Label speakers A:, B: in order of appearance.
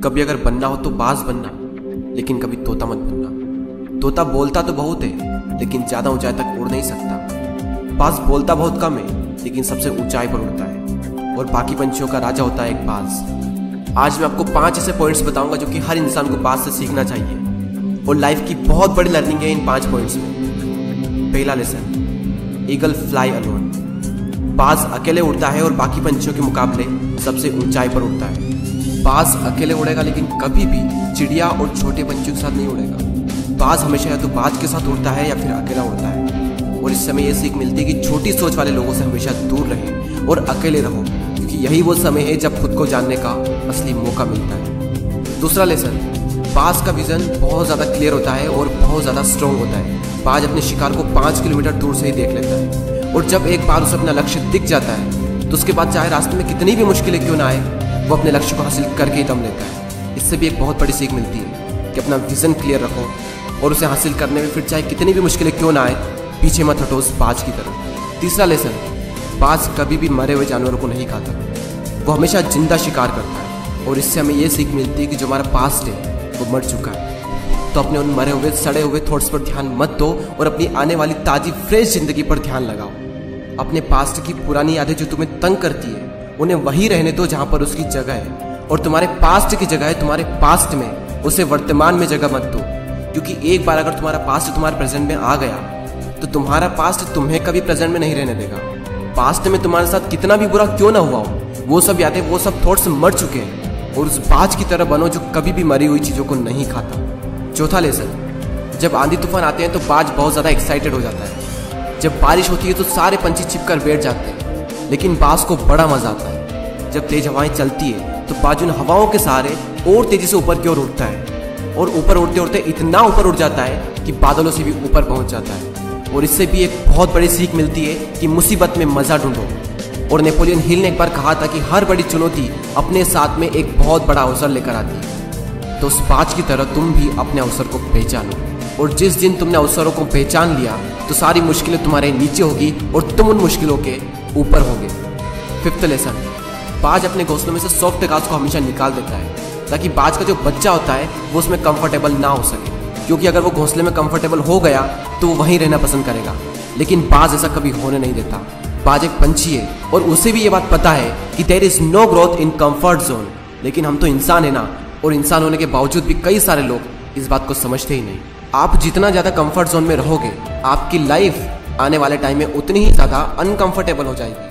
A: कभी अगर बनना हो तो बाज बनना, लेकिन कभी तोता मत बनना। तोता बोलता तो बहुत है, लेकिन ज्यादा ऊंचाई तक उड़ नहीं सकता। बाज बोलता बहुत कम है, लेकिन सबसे ऊंचाई पर उड़ता है और बाकी पंछियों का राजा होता है एक बाज। आज मैं आपको 5 ऐसे पॉइंट्स बताऊंगा जो कि हर इंसान को बाज से सीखना चाहिए और लाइफ की बहुत बड़ी लर्निंग है इन 5 पॉइंट्स में। पहला लेसन, ईगल फ्लाई अलोन। बाज अकेले उड़ता है और बाकी पंछियों के मुकाबले सबसे ऊंचाई पर उड़ता है। बाज अकेले उड़ेगा, लेकिन कभी भी चिड़िया और छोटे पंछियों के साथ नहीं उड़ेगा। बाज हमेशा या तो बाज के साथ उड़ता है या फिर अकेला उड़ता है। और इस समय यह सीख मिलती है कि छोटी सोच वाले लोगों से हमेशा दूर रहें और अकेले रहो, क्योंकि यही वो समय है जब खुद को जानने का असली मौका मिलता है। दूसरा लेसन, बाज का विजन बहुत ज़्यादा क्लियर होता है और बहुत ज़्यादा स्ट्रॉन्ग होता है। बाज अपने शिकार को 5 किलोमीटर दूर से ही देख लेता है और जब एक बार उसे अपना लक्ष्य दिख जाता है तो उसके बाद चाहे रास्ते में कितनी भी मुश्किलें क्यों ना आए, वो अपने लक्ष्य को हासिल करके ही दम लेता है। इससे भी एक बहुत बड़ी सीख मिलती है कि अपना विजन क्लियर रखो और उसे हासिल करने में फिर चाहे कितनी भी मुश्किलें क्यों ना आए, पीछे मत हटो उस बाज की तरफ। तीसरा लेसन, बाज कभी भी मरे हुए जानवरों को नहीं खाता, वो हमेशा जिंदा शिकार करता है। और इससे हमें ये सीख मिलती है कि जो हमारा पास्ट है वो मर चुका है, तो अपने उन मरे हुए सड़े हुए थॉट्स पर ध्यान मत दो और अपनी आने वाली ताज़ी फ्रेश जिंदगी पर ध्यान लगाओ। अपने पास्ट की पुरानी यादें जो तुम्हें तंग करती है उन्हें वहीं रहने दो जहां पर उसकी जगह है, और तुम्हारे पास्ट की जगह है तुम्हारे पास्ट में, उसे वर्तमान में जगह मत दो। क्योंकि एक बार अगर तुम्हारा पास्ट तुम्हारे प्रेजेंट में आ गया तो तुम्हारा पास्ट तुम्हें कभी प्रेजेंट में नहीं रहने देगा। पास्ट में तुम्हारे साथ कितना भी बुरा क्यों ना हुआ हो, वो सब यादें, वो सब थॉट्स मर चुके हैं, और उस बाज की तरह बनो जो कभी भी मरी हुई चीजों को नहीं खाता। चौथा लेसन, जब आंधी तूफान आते हैं तो बाज बहुत ज्यादा एक्साइटेड हो जाता है। जब बारिश होती है तो सारे पंछी छिपकर बैठ जाते हैं, लेकिन बाज को बड़ा मजा आता है। जब तेज हवाएं चलती है तो बाज उन हवाओं के सहारे और तेजी से ऊपर की ओर उठता है और ऊपर उड़ते उड़ते इतना ऊपर उड़ जाता है कि बादलों से भी ऊपर पहुंच जाता है। और इससे भी एक बहुत बड़ी सीख मिलती है कि मुसीबत में मजा ढूंढो। और नेपोलियन हिल ने एक बार कहा था कि हर बड़ी चुनौती अपने साथ में एक बहुत बड़ा अवसर लेकर आती है। तो उस बाज की तरह तुम भी अपने अवसर को पहचानो, और जिस दिन तुमने अवसरों को पहचान लिया तो सारी मुश्किलें तुम्हारे नीचे होगी और तुम उन मुश्किलों के ऊपर होगे। फिफ्थ लेसन, बाज अपने घोंसलों में से सॉफ्ट घास को हमेशा निकाल देता है ताकि बाज का जो बच्चा होता है वो उसमें कंफर्टेबल ना हो सके, क्योंकि अगर वो घोंसले में कंफर्टेबल हो गया तो वो वहीं रहना पसंद करेगा। लेकिन बाज ऐसा कभी होने नहीं देता। बाज एक पंछी है और उसे भी ये बात पता है कि there is no growth in comfort zone. लेकिन हम तो इंसान है ना, और इंसान होने के बावजूद भी कई सारे लोग इस बात को समझते ही नहीं। आप जितना ज़्यादा कंफर्ट जोन में रहोगे, आपकी लाइफ आने वाले टाइम में उतनी ही ज़्यादा अनकंफर्टेबल हो जाएगी।